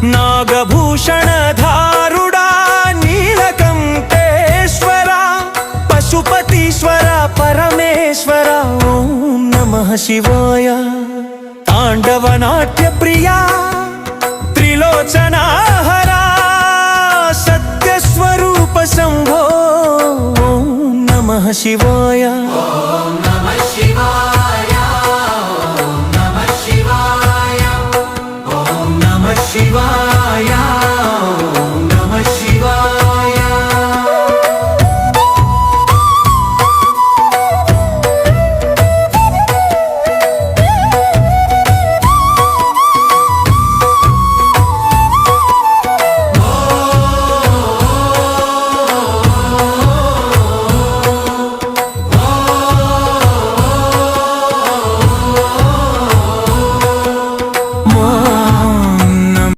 नागभूषण धारुडा नीलकंठेश्वरा पशुपतीश्वरा परमेश्वरा ओम नमः शिवाय तांडव नाट्य प्रिया त्रिलोचना हरा सत्यस्वरूप शंभो ओम नमः शिवाय ओम नमः शिवाय ओम नमः शिवाय ओम नमः शिवाय